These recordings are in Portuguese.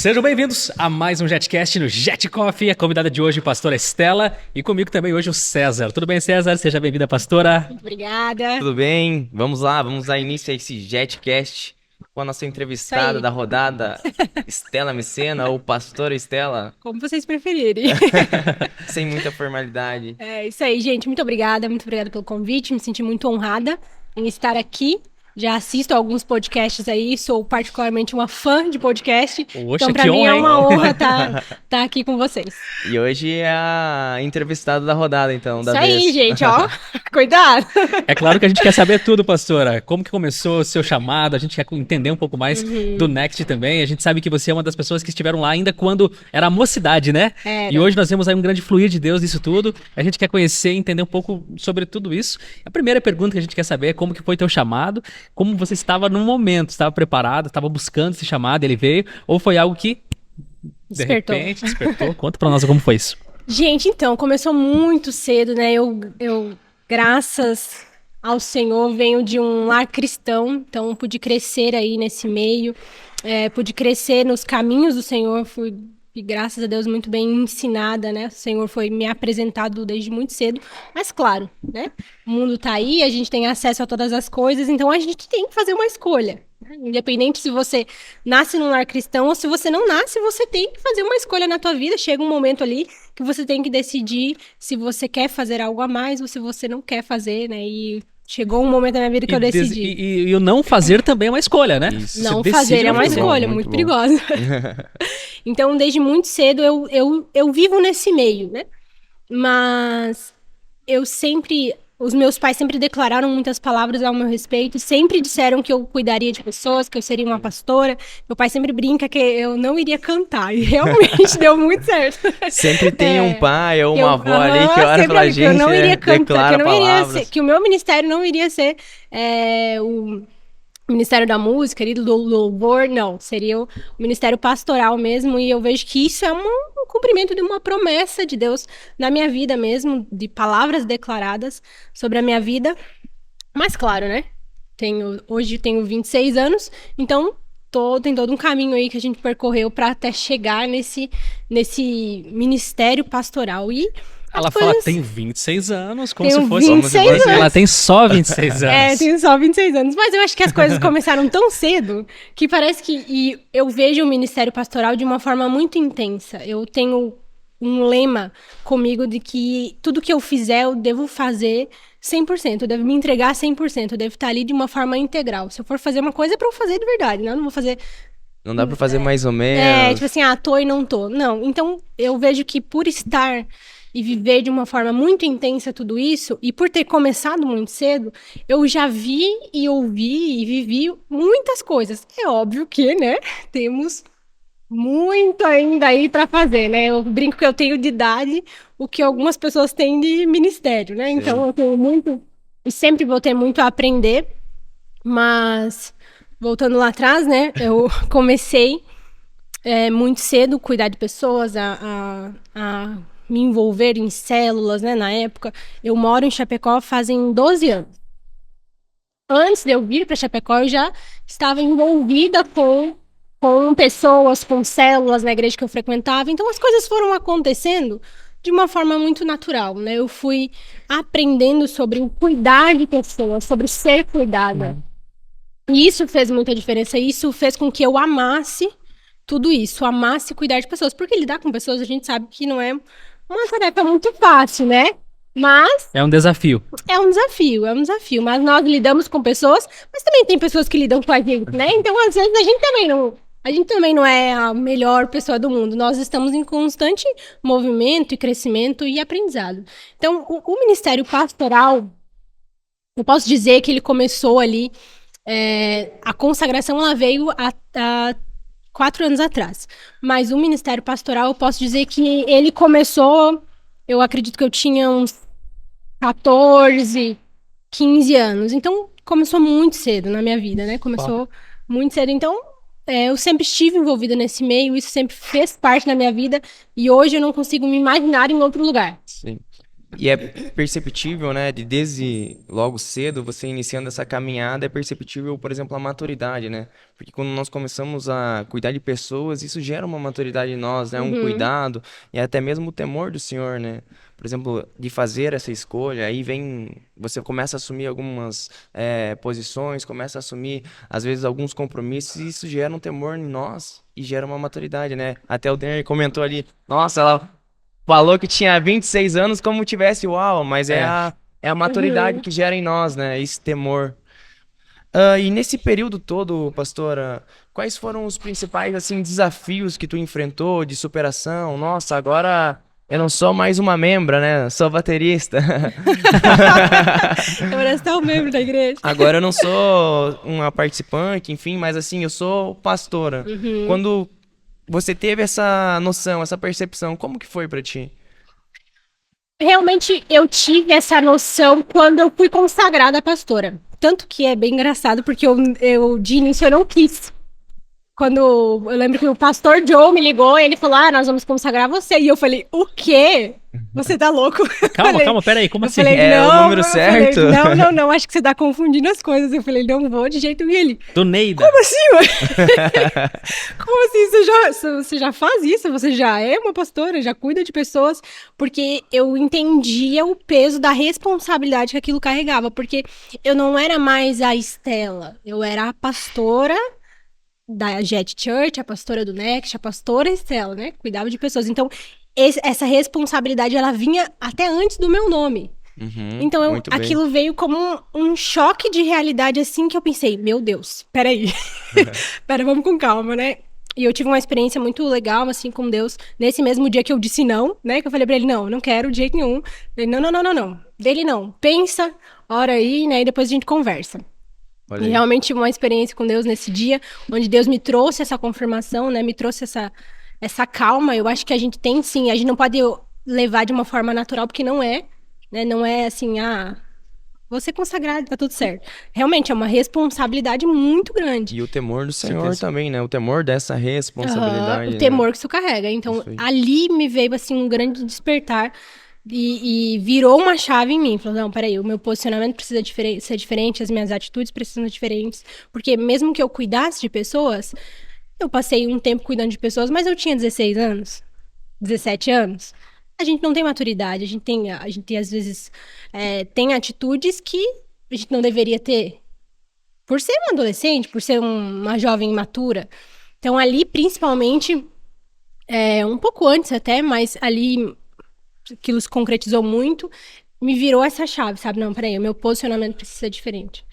Sejam bem-vindos a mais um JetCast no Jet Coffee. A convidada de hoje, a pastora Estela, e comigo também hoje o César. Tudo bem, César? Seja bem-vinda, pastora. Muito obrigada. Tudo bem? Vamos dar início a esse JetCast com a nossa entrevistada da rodada, Estela Messena ou pastora Estela. Como vocês preferirem. Sem muita formalidade. É isso aí, gente. Muito obrigada pelo convite. Me senti muito honrada em estar aqui. Já assisto a alguns podcasts aí, sou particularmente uma fã de podcast. Oxa, então, pra mim é uma honra estar aqui com vocês. E hoje é a entrevistada da rodada, então, da Isso vez. aí, gente, ó. Cuidado. É claro que a gente quer saber tudo, pastora. Como que começou o seu chamado? A gente quer entender um pouco mais do Next também. A gente sabe que você é uma das pessoas que estiveram lá ainda quando era a mocidade, né? Era. E hoje nós vemos aí um grande fluir de Deus nisso tudo. A gente quer conhecer e entender um pouco sobre tudo isso. A primeira pergunta que a gente quer saber é como que foi teu chamado, como você estava no momento, estava preparado, estava buscando esse chamado, ele veio, ou foi algo que de repente despertou? Conta pra nós como foi isso. Gente, então, começou muito cedo, né? Eu graças ao Senhor, venho de um lar cristão, então pude crescer aí nesse meio, pude crescer nos caminhos do Senhor, fui, e graças a Deus, muito bem ensinada, né? O Senhor foi me apresentado desde muito cedo, mas claro, né? O mundo tá aí, a gente tem acesso a todas as coisas, então a gente tem que fazer uma escolha. Independente se você nasce num lar cristão ou se você não nasce, você tem que fazer uma escolha na tua vida. Chega um momento ali que você tem que decidir se você quer fazer algo a mais ou se você não quer fazer, né? E chegou um momento na minha vida que eu decidi. E o não fazer também é uma escolha, né? Isso. Não fazer é uma escolha muito perigosa. Então, desde muito cedo, eu vivo nesse meio, né? Mas os meus pais sempre declararam muitas palavras ao meu respeito, sempre disseram que eu cuidaria de pessoas, que eu seria uma pastora. Meu pai sempre brinca que eu não iria cantar, e realmente deu muito certo. Sempre tem um pai ou uma avó ali que ora pra gente, eu não iria cantar, declara que eu não iria palavras. que o meu ministério não iria ser o Ministério da Música, do louvor, não. Seria o Ministério Pastoral mesmo, e eu vejo que isso é um cumprimento de uma promessa de Deus na minha vida mesmo, de palavras declaradas sobre a minha vida. Mas claro, né? Hoje tenho 26 anos, então tem todo um caminho aí que a gente percorreu para até chegar nesse ministério pastoral. E ela fala que tem 26 anos, como tenho se fosse... 26 anos. Ela tem só 26 anos. Tenho só 26 anos. Mas eu acho que as coisas começaram tão cedo que parece que... E eu vejo o ministério pastoral de uma forma muito intensa. Eu tenho um lema comigo de que tudo que eu fizer, eu devo fazer 100%. Eu devo me entregar 100%. Eu devo estar ali de uma forma integral. Se eu for fazer uma coisa, é pra eu fazer de verdade, né? Eu não vou fazer... Não dá pra fazer mais ou menos. tipo assim, tô e não tô. Não. Então, eu vejo que por estar... e viver de uma forma muito intensa tudo isso, e por ter começado muito cedo, eu já vi e ouvi e vivi muitas coisas. É óbvio que, né, temos muito ainda aí para fazer, né? Eu brinco que eu tenho de idade o que algumas pessoas têm de ministério, né? Sim. Então eu tenho muito, e sempre vou ter muito a aprender, mas voltando lá atrás, né, eu comecei muito cedo cuidar de pessoas, a me envolver em células, né, na época. Eu moro em Chapecó fazem 12 anos. Antes de eu vir para Chapecó, eu já estava envolvida com pessoas, com células na igreja que eu frequentava. Então, as coisas foram acontecendo de uma forma muito natural, né? Eu fui aprendendo sobre o cuidar de pessoas, sobre ser cuidada. E isso fez muita diferença. Isso fez com que eu amasse tudo isso, amasse cuidar de pessoas. Porque lidar com pessoas, a gente sabe que não é uma tarefa muito fácil, né? Mas... é um desafio. É um desafio. Mas nós lidamos com pessoas, mas também tem pessoas que lidam com a gente, né? Então, às vezes, a gente também não é a melhor pessoa do mundo. Nós estamos em constante movimento e crescimento e aprendizado. Então, o ministério pastoral, eu posso dizer que ele começou ali, a consagração, ela veio há 4 anos atrás. Mas o ministério pastoral, eu posso dizer que ele começou, eu acredito que eu tinha uns 14, 15 anos. Então, começou muito cedo na minha vida, né? Começou muito cedo. Então, eu sempre estive envolvida nesse meio, isso sempre fez parte da minha vida. E hoje eu não consigo me imaginar em outro lugar. Sim. E é perceptível, né, desde logo cedo, você iniciando essa caminhada, é perceptível, por exemplo, a maturidade, né? Porque quando nós começamos a cuidar de pessoas, isso gera uma maturidade em nós, né? Um Uhum. cuidado e até mesmo o temor do Senhor, né? Por exemplo, de fazer essa escolha, aí você começa a assumir algumas posições, começa a assumir, às vezes, alguns compromissos, e isso gera um temor em nós e gera uma maturidade, né? Até o Denner comentou ali, nossa, ela falou que tinha 26 anos como tivesse uau, mas É. é a maturidade Uhum. que gera em nós, né? Esse temor. E nesse período todo, pastora, quais foram os principais, assim, desafios que tu enfrentou de superação? Nossa, agora eu não sou mais uma membra, né? Sou baterista. Eu parece até um membro da igreja. Agora eu não sou uma participante, enfim, mas assim, eu sou pastora. Uhum. Quando você teve essa noção, essa percepção, como que foi pra ti? Realmente eu tive essa noção quando eu fui consagrada pastora. Tanto que é bem engraçado, porque eu de início eu não quis. Quando eu lembro que o pastor Joe me ligou, ele falou: Ah, nós vamos consagrar você. E eu falei: O quê? Você tá louco? Calma, calma, pera aí, como Eu assim? falei, É o não, número eu falei, certo? não, acho que você tá confundindo as coisas. Eu falei, não vou de jeito nenhum. Ele, Do Neida. como assim, ué? Como assim? Você já faz isso? Você já é uma pastora, já cuida de pessoas? Porque eu entendia o peso da responsabilidade que aquilo carregava. Porque eu não era mais a Estela, eu era a pastora da Jet Church, a pastora do Next, a pastora Estela, né? Cuidava de pessoas. Então, essa responsabilidade, ela vinha até antes do meu nome. Uhum, Então, muito bem. aquilo veio como um choque de realidade, assim, que eu pensei, meu Deus, peraí. Pera, vamos com calma, né? E eu tive uma experiência muito legal, assim, com Deus, nesse mesmo dia que eu disse não, né? Que eu falei pra ele, não quero de jeito nenhum. Ele, não. Dele não. Pensa, ora aí, né? E depois a gente conversa. Olha E aí. realmente tive uma experiência com Deus nesse dia, onde Deus me trouxe essa confirmação, né? Me trouxe essa calma. Eu acho que a gente tem sim, a gente não pode levar de uma forma natural, porque não é, né? Não é assim, vou ser consagrado, tá tudo certo. Realmente é uma responsabilidade muito grande. E o temor do Com Senhor certeza. também, né? O temor dessa Aham, o responsabilidade, né? temor que isso carrega. Então, Isso aí. ali me veio assim um grande despertar e virou uma chave em mim. Falou, não, peraí, o meu posicionamento precisa ser diferente, as minhas atitudes precisam ser diferentes. Porque mesmo que eu cuidasse de pessoas, eu passei um tempo cuidando de pessoas, mas eu tinha 16 anos, 17 anos. A gente não tem maturidade, a gente às vezes tem atitudes que a gente não deveria ter. Por ser um adolescente, por ser uma jovem imatura. Então, ali, principalmente, um pouco antes até, mas ali aquilo se concretizou muito, me virou essa chave, sabe? Não, peraí, o meu posicionamento precisa ser diferente.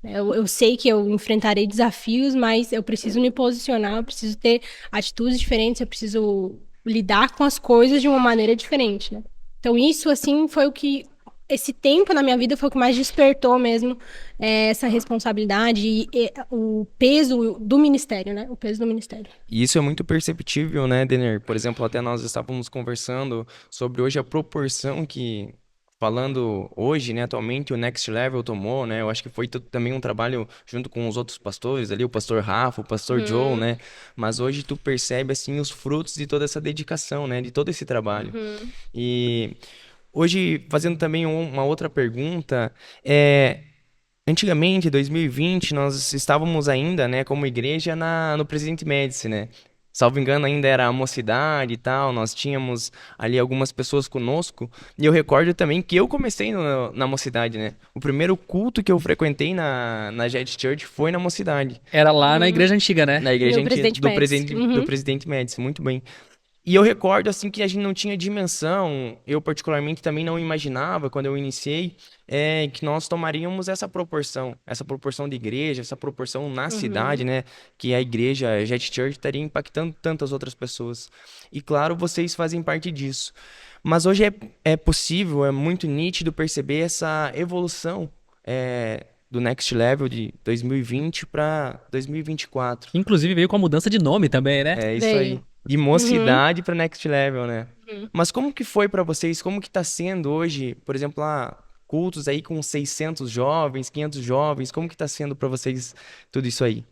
Eu sei que eu enfrentarei desafios, mas eu preciso me posicionar, eu preciso ter atitudes diferentes, eu preciso lidar com as coisas de uma maneira diferente, né? Então, isso, assim, foi o que. Esse tempo na minha vida foi o que mais despertou mesmo essa responsabilidade e o peso do ministério, né? O peso do ministério. E isso é muito perceptível, né, Denner? Por exemplo, até nós estávamos conversando sobre hoje a proporção que, falando hoje, né, atualmente o Next Level tomou, né? Eu acho que foi também um trabalho junto com os outros pastores ali, o pastor Rafa, o pastor Joe, Uhum, né? Mas hoje tu percebe, assim, os frutos de toda essa dedicação, né? De todo esse trabalho. uhum, E hoje, fazendo também uma outra pergunta, é... Antigamente, 2020, nós estávamos ainda, né, como igreja no Presidente Médici, né? Salvo engano, ainda era a mocidade e tal, nós tínhamos ali algumas pessoas conosco. E eu recordo também que eu comecei na mocidade, né? O primeiro culto que eu frequentei na Jet Church foi na mocidade, Era lá na uhum. igreja antiga, né? na igreja No Presidente Médici. do Uhum, Presidente Médici, muito bem. E eu recordo, assim, que a gente não tinha dimensão, eu particularmente também não imaginava, quando eu iniciei, que nós tomaríamos essa proporção de igreja, essa proporção na cidade, uhum. né, que a igreja, a Jet Church, estaria impactando tantas outras pessoas. E claro, vocês fazem parte disso. Mas hoje é possível, é muito nítido perceber essa evolução do Next Level de 2020 para 2024. Inclusive veio com a mudança de nome também, né? É isso aí. Veio. De Uhum, mocidade para next level, né? uhum. Mas como que foi para vocês? Como que tá sendo hoje, por exemplo, cultos aí com 600 jovens, 500 jovens? Como que tá sendo para vocês tudo isso aí?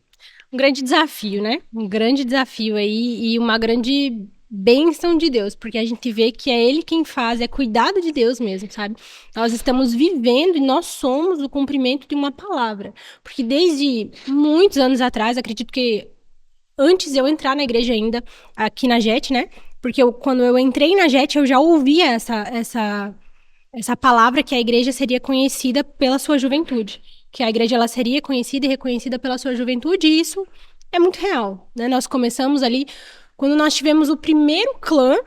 Um grande desafio, né? Um grande desafio aí e uma grande bênção de Deus, porque a gente vê que é Ele quem faz, é cuidado de Deus mesmo, sabe? Nós estamos vivendo e nós somos o cumprimento de uma palavra. Porque desde muitos anos atrás, acredito que antes de eu entrar na igreja ainda, aqui na JET, né? Porque quando eu entrei na JET, eu já ouvia essa palavra que a igreja seria conhecida pela sua juventude. Que a igreja ela seria conhecida e reconhecida pela sua juventude, e isso é muito real, né? Nós começamos ali, quando nós tivemos o primeiro clã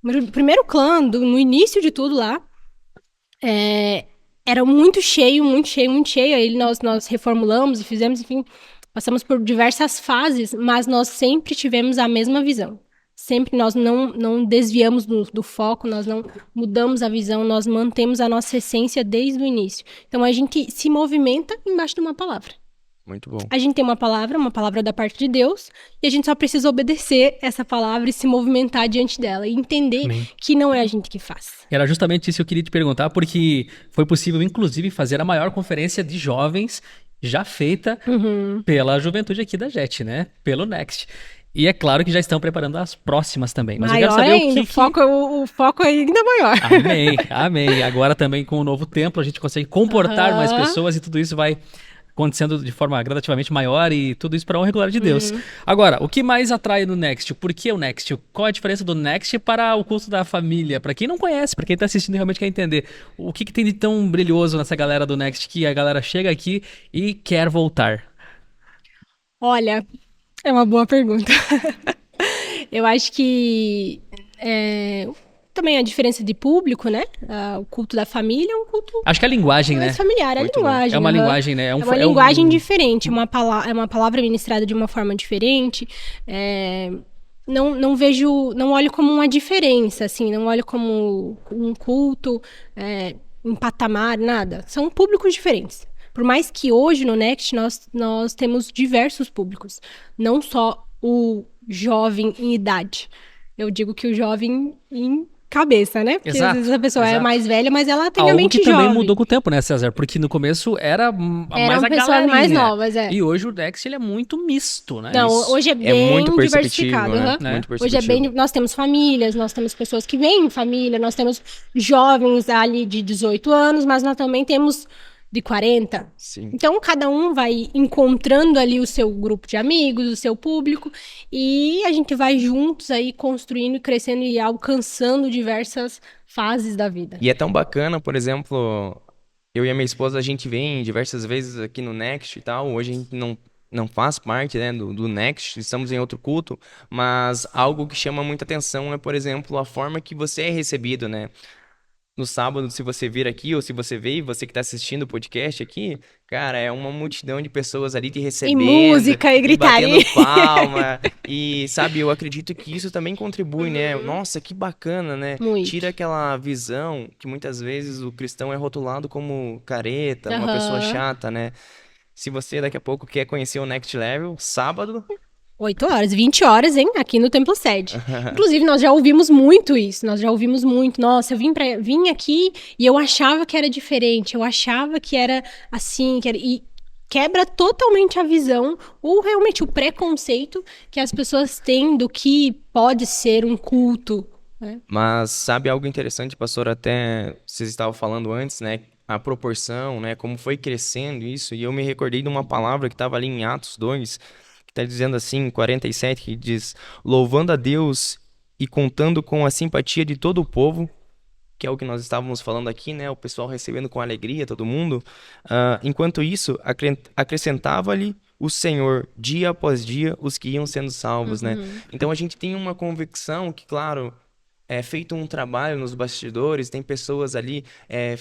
no início de tudo lá, era muito cheio, muito cheio, muito cheio. Aí nós reformulamos e fizemos, enfim, passamos por diversas fases, mas nós sempre tivemos a mesma visão. Sempre nós não desviamos do foco, nós não mudamos a visão, nós mantemos a nossa essência desde o início. Então a gente se movimenta embaixo de uma palavra. Muito bom. A gente tem uma palavra da parte de Deus, e a gente só precisa obedecer essa palavra e se movimentar diante dela e entender que não é a gente que faz. Era justamente isso que eu queria te perguntar, porque foi possível, inclusive, fazer a maior conferência de jovens já feita pela juventude aqui da JET, né? Pelo Next. E é claro que já estão preparando as próximas também. Mas maior eu quero saber ainda, o foco é ainda maior. Amém, amém. Agora também com o novo templo a gente consegue comportar mais pessoas e tudo isso vai acontecendo de forma gradativamente maior e tudo isso para a honra e glória de Deus. Agora, o que mais atrai no Next? Por que o Next? Qual a diferença do Next para o culto da família? Para quem não conhece, para quem está assistindo e realmente quer entender, o que tem de tão brilhoso nessa galera do Next que a galera chega aqui e quer voltar? Olha, é uma boa pergunta. Eu acho que também a diferença de público, né? O culto da família é um culto Acho que é a linguagem, mais né? familiar, é a linguagem. É uma linguagem, né? É uma linguagem diferente, é uma palavra ministrada de uma forma diferente. Não vejo, não olho como uma diferença, assim, não olho como um culto em patamar, nada. São públicos diferentes. Por mais que hoje no Next nós temos diversos públicos, não só o jovem em idade. Eu digo que o jovem em cabeça, né? Porque às vezes a pessoa é mais velha, mas ela tem a mente jovem. Algo que também mudou com o tempo, né, César? Porque no começo era mais a galerinha. Mais novas, E hoje o Next ele é muito misto, né? Não, hoje é bem muito diversificado. né? Muito perceptível. Hoje é bem... Nós temos famílias, nós temos pessoas que vêm em família, nós temos jovens ali de 18 anos, mas nós também temos de 40. Sim. Então, cada um vai encontrando ali o seu grupo de amigos, o seu público, e a gente vai juntos aí construindo, crescendo e alcançando diversas fases da vida. E é tão bacana, por exemplo, eu e a minha esposa, a gente vem diversas vezes aqui no Next e tal, hoje a gente não faz parte, né, do Next, estamos em outro culto, mas algo que chama muita atenção é, por exemplo, a forma que você é recebido, né? No sábado, se você vir aqui, ou se você veio, você que está assistindo o podcast aqui, cara, é uma multidão de pessoas ali te recebendo. E música, e gritaria. Batendo palma. E, sabe, eu acredito que isso também contribui, né? Nossa, que bacana, né? Muito. Tira aquela visão que muitas vezes o cristão é rotulado como careta, uma pessoa chata, né? Se você daqui a pouco quer conhecer o Next Level, sábado... 8 horas, 20 horas, hein? Aqui no Templo Sede. Inclusive, nós já ouvimos muito isso. Nós já ouvimos muito. Nossa, eu vim aqui e eu achava que era diferente. Eu achava que era assim. E quebra totalmente a visão ou realmente o preconceito que as pessoas têm do que pode ser um culto. Né? Mas sabe algo interessante, pastor? Até vocês estavam falando antes, né? A proporção, né? Como foi crescendo isso. E eu me recordei de uma palavra que estava ali em Atos 2... Está dizendo assim, 47, que diz: louvando a Deus e contando com a simpatia de todo o povo, que é o que nós estávamos falando aqui, né? O pessoal recebendo com alegria, todo mundo. Enquanto isso, acrescentava-lhe o Senhor, dia após dia, os que iam sendo salvos, né? Então a gente tem uma convicção que, claro... É feito um trabalho nos bastidores, tem pessoas ali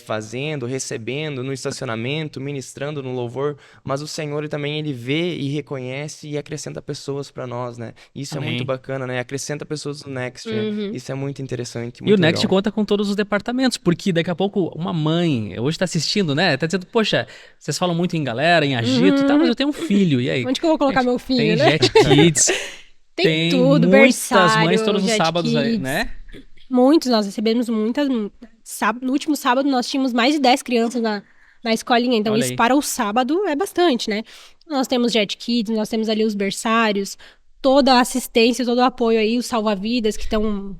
fazendo, recebendo no estacionamento, ministrando no louvor, mas o Senhor também ele vê e reconhece e acrescenta pessoas para nós, né? Isso Amém. É muito bacana, né? Acrescenta pessoas no Next, né? Isso é muito interessante, muito E o Next legal. conta com todos os departamentos, porque daqui a pouco uma mãe, hoje tá assistindo, né? Tá dizendo, poxa, vocês falam muito em galera, em agito e tal, mas eu tenho um filho, e aí? Onde que eu vou colocar meu filho, tem né? Jet Kids, Tem tudo, muitas berçário, mães todos os Jet sábados aí, Kids. né? Muitos, nós recebemos muitas. No último sábado, nós tínhamos mais de 10 crianças na escolinha. Então, Olha isso aí. para o sábado é bastante, né? Nós temos Jet Kids, nós temos ali os berçários. toda a assistência, todo o apoio aí, os salva-vidas que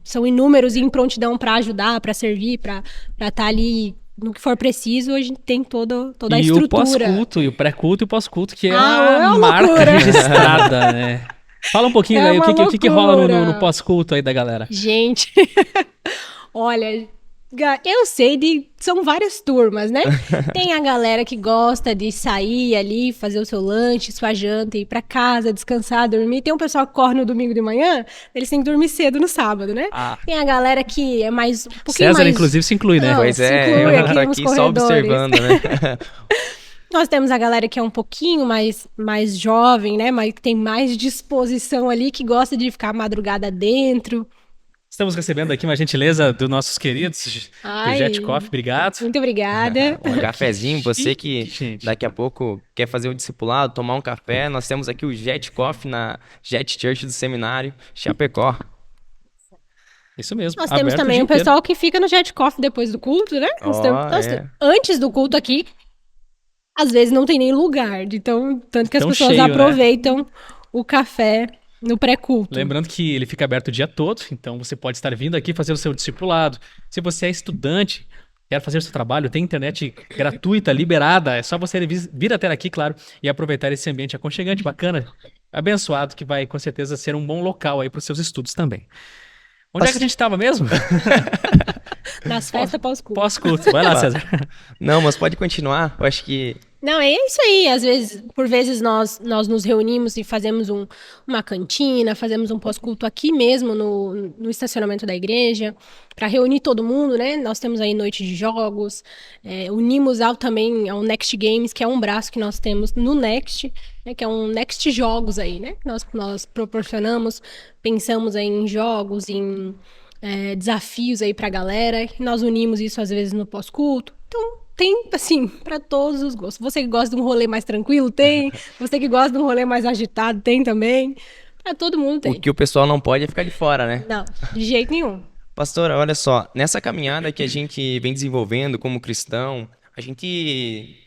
são inúmeros e em prontidão para ajudar, para servir, para estar ali no que for preciso. A gente tem toda a E o estrutura. pós-culto, e o pré-culto e o pós-culto, que é é a uma marca loucura. registrada, né? Fala um pouquinho É aí, o uma que rola loucura. no pós-culto aí da galera? Gente, olha, eu sei são várias turmas, né? Tem a galera que gosta de sair ali, fazer o seu lanche, sua janta, ir pra casa, descansar, dormir. Tem um pessoal que corre no domingo de manhã, eles têm que dormir cedo no sábado, né? Ah, Tem a galera que é mais um pouquinho César, mais... inclusive, se inclui, né? Não, Pois se é, inclui eu aqui tô nos aqui só corredores. observando, né? Nós temos a galera que é um pouquinho mais jovem, né? Mas que tem mais disposição ali, que gosta de ficar a madrugada dentro. Estamos recebendo aqui uma gentileza dos nossos queridos do Ai. Jet Coffee, obrigado. Muito obrigada. Um cafezinho, você que Gente. daqui a pouco quer fazer um discipulado, tomar um café, nós temos aqui o Jet Coffee na Jet Church do Seminário, Chapecó. Isso mesmo. Nós temos aberto também dia o pessoal que fica no Jet Coffee depois do culto, né? Antes do culto aqui, às vezes não tem nem lugar. Então, tanto que as Tão pessoas cheio, né? aproveitam o café no pré-culto. Lembrando que ele fica aberto o dia todo, então você pode estar vindo aqui fazer o seu discipulado. Se você é estudante, quer fazer o seu trabalho, tem internet gratuita, liberada, é só você vir até aqui, claro, e aproveitar esse ambiente aconchegante, bacana, abençoado, que vai com certeza ser um bom local aí para os seus estudos também. Onde é que a gente estava mesmo? Nas festas pós-culto. Pós-culto. Vai lá, César. Não, mas pode continuar, eu acho que... Não, é isso aí. Às vezes, por vezes, nós nos reunimos e fazemos uma cantina, fazemos um pós-culto aqui mesmo no estacionamento da igreja, para reunir todo mundo, né? Nós temos aí noite de jogos, unimos também ao Next Games, que é um braço que nós temos no Next, né? Que é um Next Jogos aí, né? Nós proporcionamos, pensamos aí em jogos, em desafios aí pra galera. Nós unimos isso às vezes no pós-culto. Então, tem, assim, para todos os gostos. Você que gosta de um rolê mais tranquilo, tem. Você que gosta de um rolê mais agitado, tem também. Pra todo mundo tem. O que o pessoal não pode é ficar de fora, né? Não, de jeito nenhum. Pastora, olha só, nessa caminhada que a gente vem desenvolvendo como cristão, a gente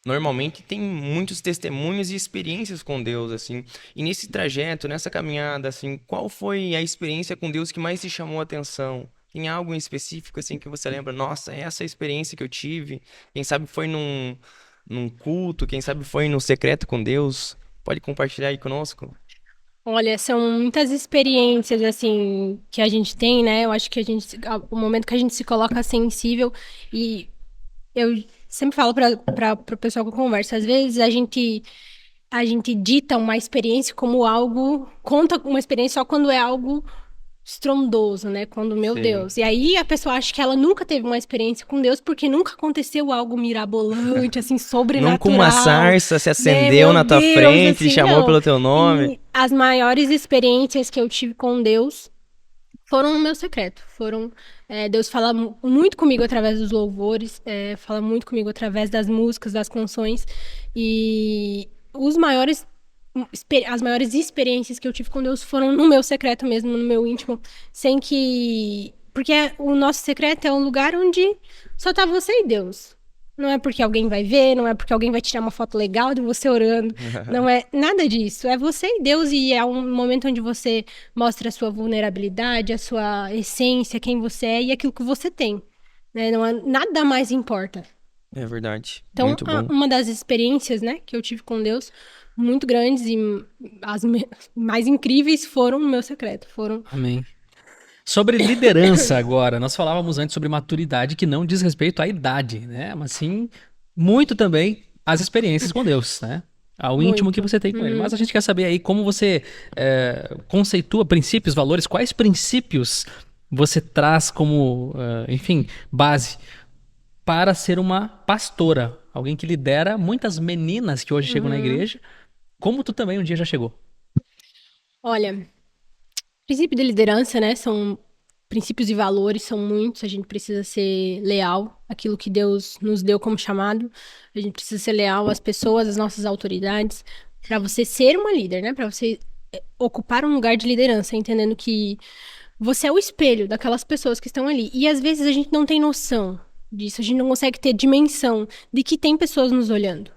normalmente tem muitos testemunhos e experiências com Deus, assim. E nesse trajeto, nessa caminhada, assim, qual foi a experiência com Deus que mais te chamou a atenção? Tem algo em específico, assim, que você lembra? Nossa, essa experiência que eu tive, quem sabe foi num culto, quem sabe foi no secreto com Deus. Pode compartilhar aí conosco? Olha, são muitas experiências, assim, que a gente tem, né? Eu acho que o momento que a gente se coloca sensível, e eu sempre falo para o pessoal que eu converso, às vezes a gente dita uma experiência como algo, conta uma experiência só quando é algo estrondoso, né? Quando, meu Sim. Deus. E aí a pessoa acha que ela nunca teve uma experiência com Deus porque nunca aconteceu algo mirabolante, assim, sobrenatural. Nunca uma sarça se acendeu Meu na tua Deus, frente e assim, chamou não. pelo teu nome. E as maiores experiências que eu tive com Deus foram no meu secreto. Deus fala muito comigo através dos louvores, fala muito comigo através das músicas, das canções. E as maiores experiências que eu tive com Deus foram no meu secreto mesmo, no meu íntimo, porque o nosso secreto é um lugar onde só tá você e Deus. Não é porque alguém vai ver, não é porque alguém vai tirar uma foto legal de você orando, não é nada disso. É você e Deus, e é um momento onde você mostra a sua vulnerabilidade, a sua essência, quem você é e aquilo que você tem, né? Nada mais importa. É verdade. Então, Muito bom. uma das experiências, né, que eu tive com Deus, muito grandes e as mais incríveis foram no meu secreto. Amém. Sobre liderança agora, nós falávamos antes sobre maturidade, que não diz respeito à idade, né? Mas sim, muito também às experiências com Deus, né? Ao íntimo que você tem com Ele. Mas a gente quer saber aí como você conceitua princípios, valores, quais princípios você traz como, enfim, base para ser uma pastora, alguém que lidera muitas meninas que hoje chegam na igreja, como tu também um dia já chegou. Olha, princípio de liderança, né, são princípios e valores, são muitos, a gente precisa ser leal àquilo que Deus nos deu como chamado, a gente precisa ser leal às pessoas, às nossas autoridades, para você ser uma líder, né, para você ocupar um lugar de liderança, entendendo que você é o espelho daquelas pessoas que estão ali, e às vezes a gente não tem noção disso, a gente não consegue ter dimensão de que tem pessoas nos olhando.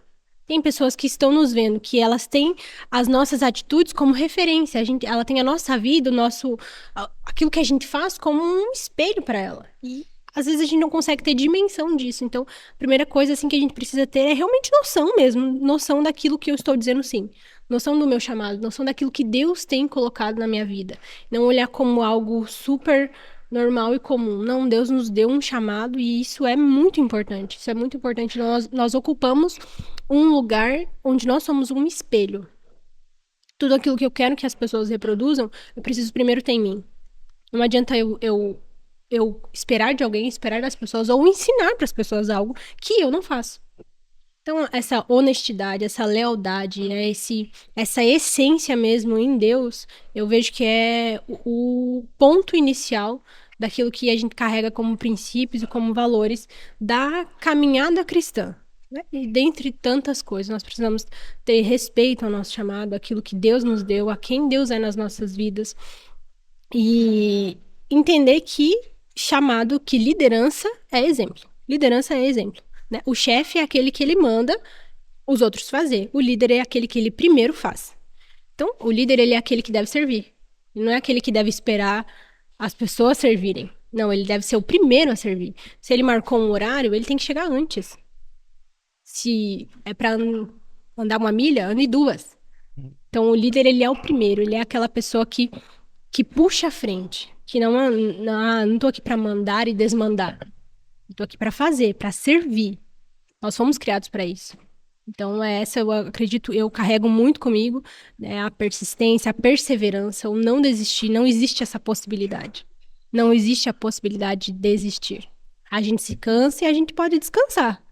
Tem pessoas que estão nos vendo, que elas têm as nossas atitudes como referência. Ela tem a nossa vida, aquilo que a gente faz como um espelho para ela. E às vezes a gente não consegue ter dimensão disso. Então, a primeira coisa assim que a gente precisa ter é realmente noção mesmo, noção daquilo que eu estou dizendo sim. Noção do meu chamado, noção daquilo que Deus tem colocado na minha vida. Não olhar como algo super normal e comum. Não, Deus nos deu um chamado e isso é muito importante. Isso é muito importante. Nós ocupamos um lugar onde nós somos um espelho. Tudo aquilo que eu quero que as pessoas reproduzam, eu preciso primeiro ter em mim. Não adianta eu esperar de alguém, esperar das pessoas, ou ensinar para as pessoas algo que eu não faço. Então, essa honestidade, essa lealdade, né, essa essência mesmo em Deus, eu vejo que é o ponto inicial daquilo que a gente carrega como princípios e como valores da caminhada cristã. Né? E dentre tantas coisas, nós precisamos ter respeito ao nosso chamado, aquilo que Deus nos deu, a quem Deus é nas nossas vidas. E entender que liderança é exemplo. Liderança é exemplo. Né? O chefe é aquele que ele manda os outros fazer. O líder é aquele que ele primeiro faz. Então, o líder ele é aquele que deve servir. Ele não é aquele que deve esperar as pessoas servirem. Não, ele deve ser o primeiro a servir. Se ele marcou um horário, ele tem que chegar antes. Se é para andar 1 milha, ande 2. Então, o líder ele é o primeiro. Ele é aquela pessoa que puxa a frente. Que não tô aqui para mandar e desmandar. Eu tô aqui para fazer, para servir. Nós fomos criados para isso. Então, eu acredito, eu carrego muito comigo, né, a persistência, a perseverança, o não desistir. Não existe essa possibilidade. Não existe a possibilidade de desistir. A gente se cansa e a gente pode descansar,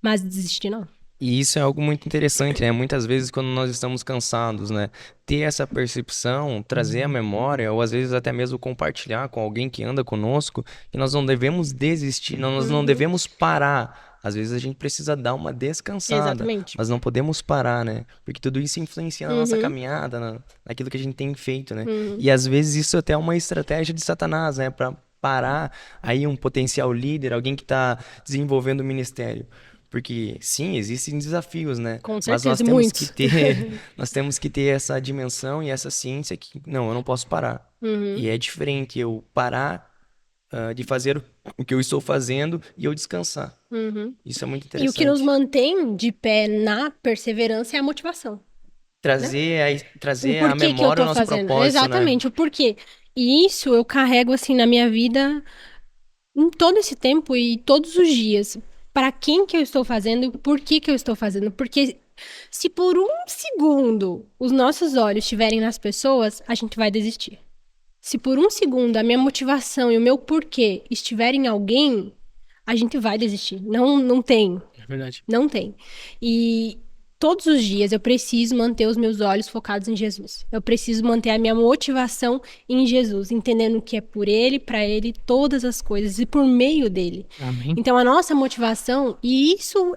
mas desistir não. E isso é algo muito interessante, né? Muitas vezes quando nós estamos cansados, né? Ter essa percepção, trazer a memória, ou às vezes até mesmo compartilhar com alguém que anda conosco, que nós não devemos desistir, nós não devemos parar. Às vezes a gente precisa dar uma descansada, Exatamente. mas não podemos parar, né? Porque tudo isso influencia na nossa caminhada, naquilo que a gente tem feito, né? E às vezes isso até é uma estratégia de Satanás, né? Para parar aí um potencial líder, alguém que está desenvolvendo o ministério. Porque, sim, existem desafios, né? Com Mas certeza, nós temos muitos. nós temos que ter essa dimensão e essa ciência que, não, eu não posso parar. E é diferente eu parar de fazer o que eu estou fazendo e eu descansar. Isso é muito E o que interessante. nos mantém de pé na perseverança é a motivação. Trazer O a porquê que eu memória tô ao nosso fazendo. propósito, né? Exatamente, o porquê. E isso eu carrego assim na minha vida em todo esse tempo e todos os dias. Para quem que eu estou fazendo e por que eu estou fazendo? Porque se por 1 segundo os nossos olhos estiverem nas pessoas, a gente vai desistir. Se por 1 segundo a minha motivação e o meu porquê estiverem em alguém, a gente vai desistir. Não tem. É verdade. Não tem. E todos os dias eu preciso manter os meus olhos focados em Jesus. Eu preciso manter a minha motivação em Jesus, entendendo que é por Ele, para Ele, todas as coisas e por meio dele. Amém. Então a nossa motivação, e isso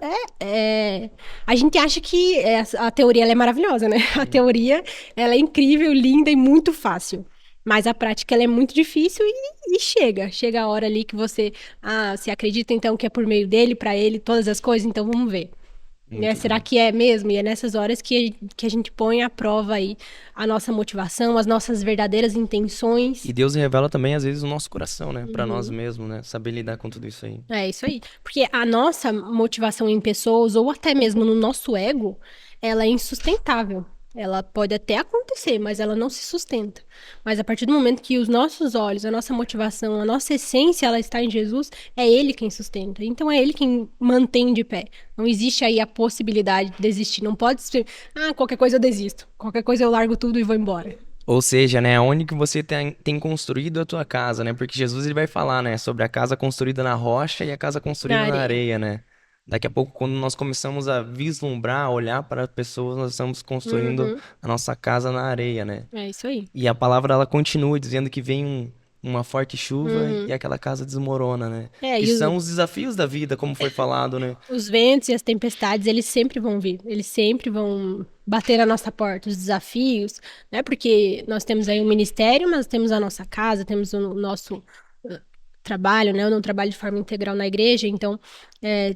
a gente acha que a teoria ela é maravilhosa, né? A teoria ela é incrível, linda e muito fácil. Mas a prática ela é muito difícil e chega a hora ali que você acredita então que é por meio dele, para ele, todas as coisas, então vamos ver. Né? Será que é mesmo? E é nessas horas que a gente põe à prova aí a nossa motivação, as nossas verdadeiras intenções. E Deus revela também, às vezes, o nosso coração, né? Para nós mesmos, né? Saber lidar com tudo isso aí. É isso aí. Porque a nossa motivação em pessoas, ou até mesmo no nosso ego, ela é insustentável. Ela pode até acontecer, mas ela não se sustenta. Mas a partir do momento que os nossos olhos, a nossa motivação, a nossa essência, ela está em Jesus, é Ele quem sustenta. Então é Ele quem mantém de pé. Não existe aí a possibilidade de desistir. Não pode ser, qualquer coisa eu desisto. Qualquer coisa eu largo tudo e vou embora. Ou seja, né, onde que você tem construído a tua casa, né? Porque Jesus ele vai falar, né, sobre a casa construída na rocha e a casa construída na areia, né? Daqui a pouco, quando nós começamos a vislumbrar, olhar para pessoas, nós estamos construindo a nossa casa na areia, né? É isso aí. E a palavra, ela continua dizendo que vem uma forte chuva e aquela casa desmorona, né? E são os desafios da vida, como foi falado, né? Os ventos e as tempestades, eles sempre vão vir. Eles sempre vão bater na nossa porta, os desafios, né? Porque nós temos aí um ministério, mas temos a nossa casa, temos o nosso trabalho, né? Eu não trabalho de forma integral na igreja, então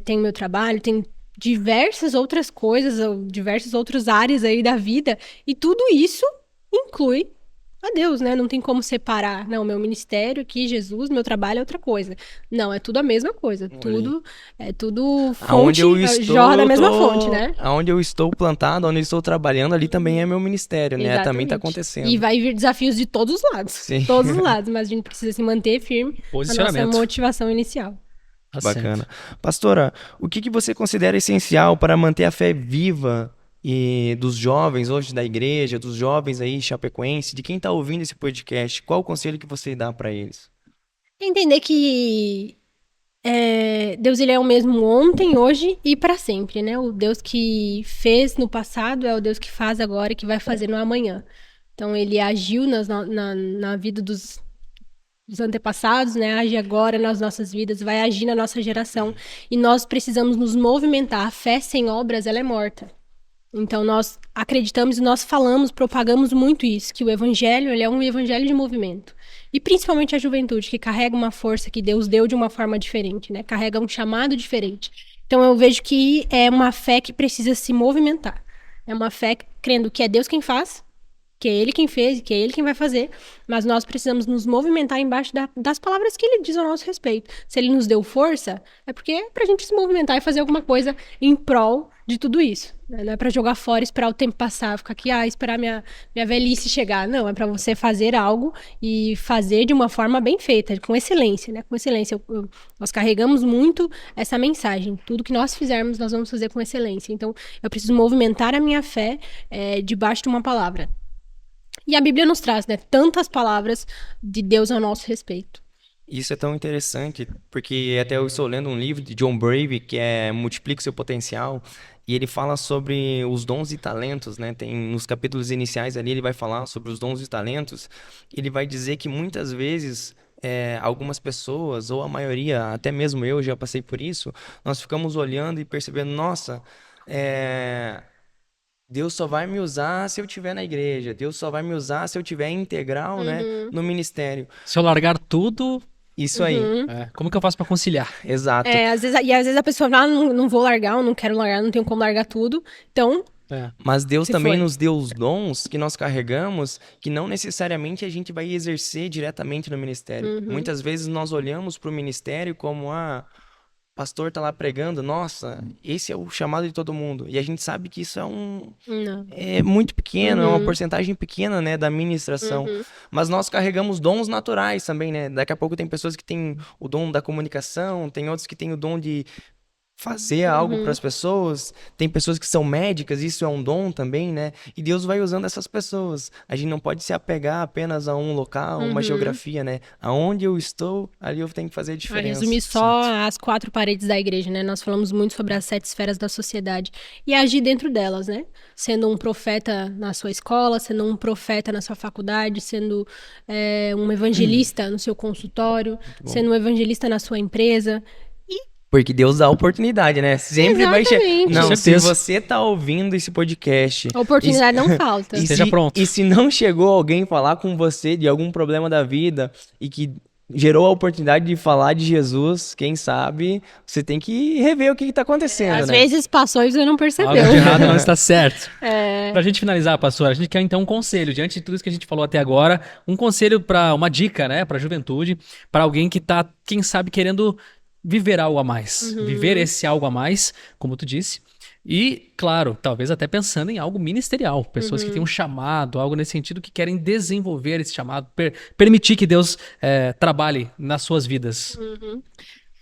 tem o meu trabalho, tem diversas outras coisas, ou diversas outras áreas aí da vida, e tudo isso inclui a Deus, né? Não tem como separar. Não, meu ministério aqui, Jesus, meu trabalho é outra coisa. Não, é tudo a mesma coisa. Tudo é tudo Aonde fonte, eu estou, jorra da mesma fonte, né? Aonde eu estou plantado, onde eu estou trabalhando, ali também é meu ministério, né? Exatamente. Também tá acontecendo. E vai vir desafios de todos os lados. Sim. Todos os lados, mas a gente precisa se manter firme na nossa Posicionamento. motivação inicial. Tá certo. Bacana. Pastora, o que você considera essencial para manter a fé viva e dos jovens hoje da igreja, dos jovens aí chapecoense, de quem está ouvindo esse podcast? Qual o conselho que você dá para eles? Entender que Deus, ele é o mesmo ontem, hoje e para sempre, né? O Deus que fez no passado é o Deus que faz agora e que vai fazer no amanhã. Então, ele agiu na vida dos antepassados, né? Age agora nas nossas vidas, vai agir na nossa geração. E nós precisamos nos movimentar. A fé sem obras, ela é morta. Então, nós acreditamos e nós falamos, propagamos muito isso, que o evangelho, ele é um evangelho de movimento. E principalmente a juventude, que carrega uma força que Deus deu de uma forma diferente, né? Carrega um chamado diferente. Então, eu vejo que é uma fé que precisa se movimentar. É uma fé crendo que é Deus quem faz, que é Ele quem fez, que é Ele quem vai fazer, mas nós precisamos nos movimentar embaixo das palavras que Ele diz ao nosso respeito. Se Ele nos deu força, é porque é pra gente se movimentar e fazer alguma coisa em prol de tudo isso. Né? Não é pra jogar fora, esperar o tempo passar, ficar aqui, esperar minha velhice chegar. Não, é pra você fazer algo e fazer de uma forma bem feita, com excelência, né? Com excelência. Nós carregamos muito essa mensagem. Tudo que nós fizermos, nós vamos fazer com excelência. Então, eu preciso movimentar a minha fé debaixo de uma palavra. E a Bíblia nos traz, né, tantas palavras de Deus a nosso respeito. Isso é tão interessante, porque até eu estou lendo um livro de John Brave, que é Multiplique o Seu Potencial, e ele fala sobre os dons e talentos, né? Tem nos capítulos iniciais ali, ele vai falar sobre os dons e talentos. Ele vai dizer que muitas vezes algumas pessoas, ou a maioria, até mesmo eu já passei por isso, nós ficamos olhando e percebendo, nossa, Deus só vai me usar se eu estiver na igreja. Deus só vai me usar se eu estiver integral, né, no ministério. Se eu largar tudo, Isso aí, como que eu faço pra conciliar? exato. Às vezes a pessoa fala, não vou largar, eu não quero largar, não tenho como largar tudo. Então, Mas Deus Se também foi. nos deu os dons que nós carregamos, que não necessariamente a gente vai exercer diretamente no ministério. Muitas vezes nós olhamos para o ministério como, o pastor tá lá pregando, nossa, esse é o chamado de todo mundo. E a gente sabe que isso não. é muito pequeno, é uma porcentagem pequena, né, da ministração. Mas nós carregamos dons naturais também, né? Daqui a pouco tem pessoas que têm o dom da comunicação, tem outros que têm o dom de fazer algo para as pessoas, tem pessoas que são médicas, isso é um dom também, né? E Deus vai usando essas pessoas. A gente não pode se apegar apenas a um local, uma geografia, né? Aonde eu estou, ali eu tenho que fazer a Pra diferença. resumir só as 4 paredes da igreja, né? Nós falamos muito sobre as 7 esferas da sociedade e agir dentro delas, né? Sendo um profeta na sua escola, sendo um profeta na sua faculdade, sendo um evangelista no seu consultório, sendo um evangelista na sua empresa. Porque Deus dá oportunidade, né? Sempre vai chegar. Exatamente. Não, Com se certeza. você tá ouvindo esse podcast, A oportunidade não falta. Esteja pronto. E se não chegou alguém falar com você de algum problema da vida e que gerou a oportunidade de falar de Jesus, quem sabe, você tem que rever o que tá acontecendo, Às né? vezes passou e você não percebeu. Algo de errado não está certo. Pra gente finalizar, pastor, a gente quer então um conselho, diante de tudo isso que a gente falou até agora, um conselho uma dica, né, pra juventude, pra alguém que tá, quem sabe, querendo viver algo a mais, viver esse algo a mais, como tu disse. E, claro, talvez até pensando em algo ministerial. Pessoas que têm um chamado, algo nesse sentido, que querem desenvolver esse chamado, permitir que Deus trabalhe nas suas vidas.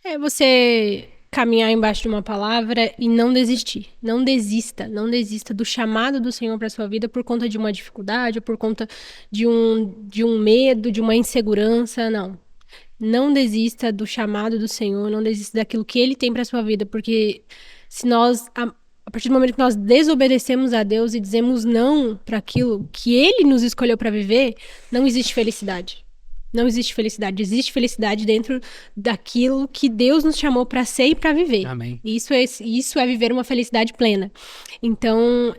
É você caminhar embaixo de uma palavra e não desistir. Não desista do chamado do Senhor para sua vida por conta de uma dificuldade, ou por conta de um medo, de uma insegurança, não. Não desista do chamado do Senhor, não desista daquilo que Ele tem para sua vida, porque se nós, a partir do momento que nós desobedecemos a Deus e dizemos não para aquilo que Ele nos escolheu para viver, não existe felicidade. Não existe felicidade. Existe felicidade dentro daquilo que Deus nos chamou para ser e para viver. Amém. Isso é viver uma felicidade plena. Então,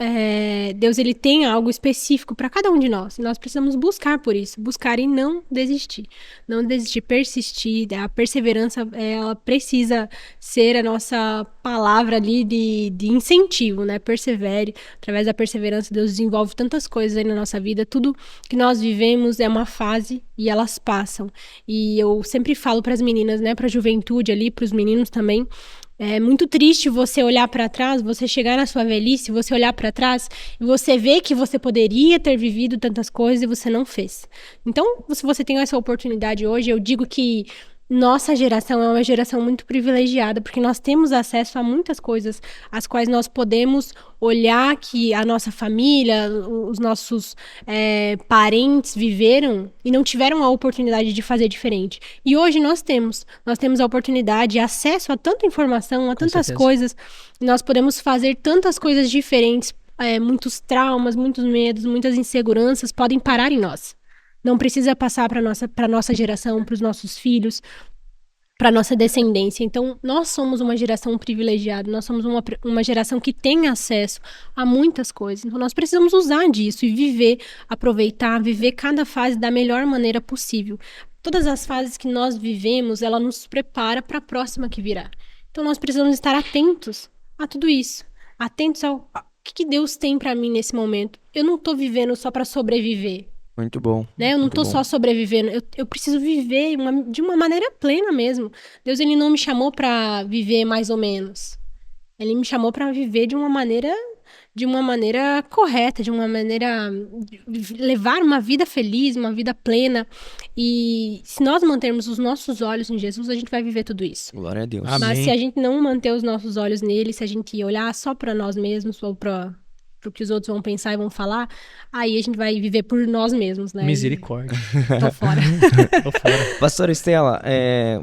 Deus ele tem algo específico para cada um de nós. E nós precisamos buscar por isso. Buscar e não desistir. Não desistir, persistir. A perseverança, ela precisa ser a nossa palavra ali de incentivo, né? Persevere. Através da perseverança, Deus desenvolve tantas coisas aí na nossa vida. Tudo que nós vivemos é uma fase e elas passam. E eu sempre falo para as meninas, né, para a juventude ali, para os meninos também, é muito triste você olhar para trás, você chegar na sua velhice, você olhar para trás e você ver que você poderia ter vivido tantas coisas e você não fez. Então, se você tem essa oportunidade hoje, eu digo que nossa geração é uma geração muito privilegiada, porque nós temos acesso a muitas coisas, as quais nós podemos olhar que a nossa família, os nossos parentes viveram e não tiveram a oportunidade de fazer diferente. E hoje nós temos a oportunidade, acesso a tanta informação, a tantas coisas, e nós podemos fazer tantas coisas diferentes, muitos traumas, muitos medos, muitas inseguranças podem parar em nós. Não precisa passar para nossa geração, para os nossos filhos, para nossa descendência. Então, nós somos uma geração privilegiada, nós somos uma geração que tem acesso a muitas coisas. Então, nós precisamos usar disso e viver, aproveitar, viver cada fase da melhor maneira possível. Todas as fases que nós vivemos, ela nos prepara para a próxima que virá. Então, nós precisamos estar atentos a tudo isso. Atentos ao que Deus tem para mim nesse momento. Eu não estou vivendo só para sobreviver. Muito bom. Né? Eu não tô só sobrevivendo, eu preciso viver de uma maneira plena mesmo. Deus, ele não me chamou para viver mais ou menos. Ele me chamou para viver de uma maneira correta, de uma maneira levar uma vida feliz, uma vida plena. E se nós mantermos os nossos olhos em Jesus, a gente vai viver tudo isso. Glória a Deus. Amém. Mas se a gente não manter os nossos olhos nele, se a gente olhar só para nós mesmos ou para o que os outros vão pensar e vão falar, aí a gente vai viver por nós mesmos, né? Misericórdia. Tô fora. Tô fora. Pastora Estela,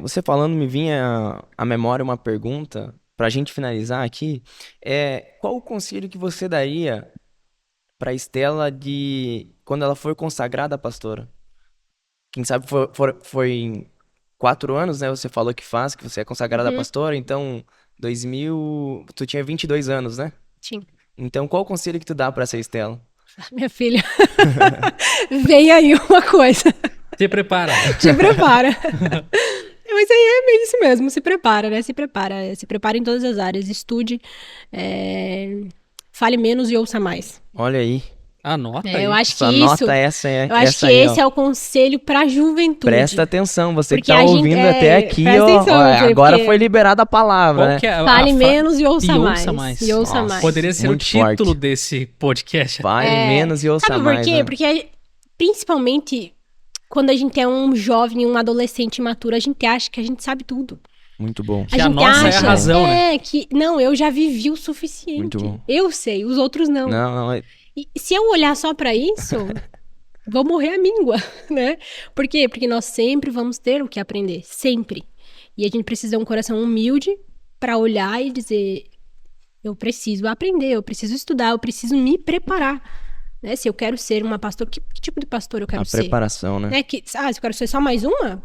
você falando, me vinha à memória uma pergunta, pra gente finalizar aqui. Qual o conselho que você daria pra Estela quando ela for consagrada pastora? Quem sabe foi em 4 anos, né? Você falou que você é consagrada pastora, então, 2000, tu tinha 22 anos, né? Sim. Então, qual o conselho que tu dá pra essa Estela? Minha filha, vem aí uma coisa. Se prepara. Te prepara. Mas aí é bem isso mesmo, se prepara, né? Se prepara em todas as áreas, estude, fale menos e ouça mais. Olha aí. Anota aí. Eu acho que Anota esse ó. é o conselho pra juventude. Presta atenção, você que Porque tá a gente- ouvindo até aqui, presta ó, atenção, ó, Felipe, agora porque- foi liberada a palavra, né? Qual que é Fale menos e ouça mais. E ouça Nossa. mais. Poderia ser o Muito título forte. desse podcast. Fale menos e ouça Sabe mais, por quê? né? Porque principalmente quando a gente é um jovem, um adolescente imaturo, a gente acha que a gente sabe tudo. Muito bom. Que a nossa é a razão, né? Não, eu já vivi o suficiente. Muito bom. Eu sei, os outros não. Não, E se eu olhar só pra isso, vou morrer à míngua, né? Por quê? Porque nós sempre vamos ter o que aprender, sempre. E a gente precisa de um coração humilde pra olhar e dizer, eu preciso aprender, eu preciso estudar, eu preciso me preparar. Né? Se eu quero ser uma pastora, que tipo de pastor eu quero a ser? preparação, né? Né? Se eu quero ser só mais uma?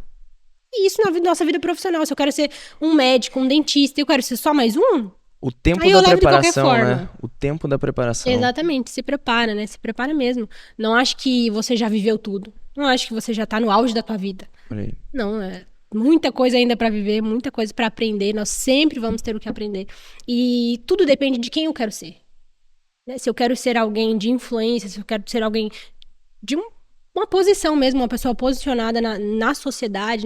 E isso na nossa vida profissional. Se eu quero ser um médico, um dentista, eu quero ser só mais um? O tempo Aí eu da levo de qualquer preparação, né? forma. O tempo da preparação. Exatamente, se prepara, né? Se prepara mesmo. Não acho que você já viveu tudo. Não acho que você já tá no auge da tua vida. Olha aí. Não, muita coisa ainda pra viver, muita coisa pra aprender. Nós sempre vamos ter o que aprender. E tudo depende de quem eu quero ser. Né? Se eu quero ser alguém de influência, se eu quero ser alguém de uma posição mesmo, uma pessoa posicionada na sociedade,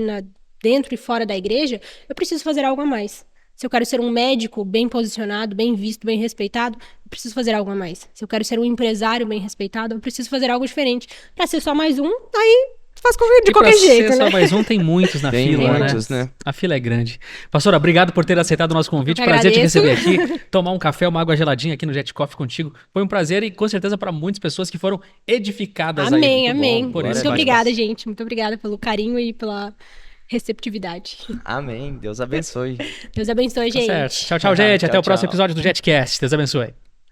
dentro e fora da igreja, eu preciso fazer algo a mais. Se eu quero ser um médico bem posicionado, bem visto, bem respeitado, eu preciso fazer algo a mais. Se eu quero ser um empresário bem respeitado, eu preciso fazer algo diferente. Pra ser só mais um, aí faz de qualquer jeito, Ser né? só mais um, tem muitos na Tem fila, muitos, né? A fila é grande. Pastora, obrigado por ter aceitado o nosso convite. Eu que Prazer te agradeço. receber aqui. Tomar um café, uma água geladinha aqui no Jet Coffee contigo. Foi um prazer e com certeza para muitas pessoas que foram edificadas aí. Amém, muito amém. bom. Glória esse a Muito Deus. obrigada, gente. Muito obrigada pelo carinho e pela receptividade. Amém. Deus abençoe. Deus abençoe, Tá gente. certo. Tchau, tchau, gente. Tchau, Até o próximo tchau. episódio do Jetcast. Deus abençoe.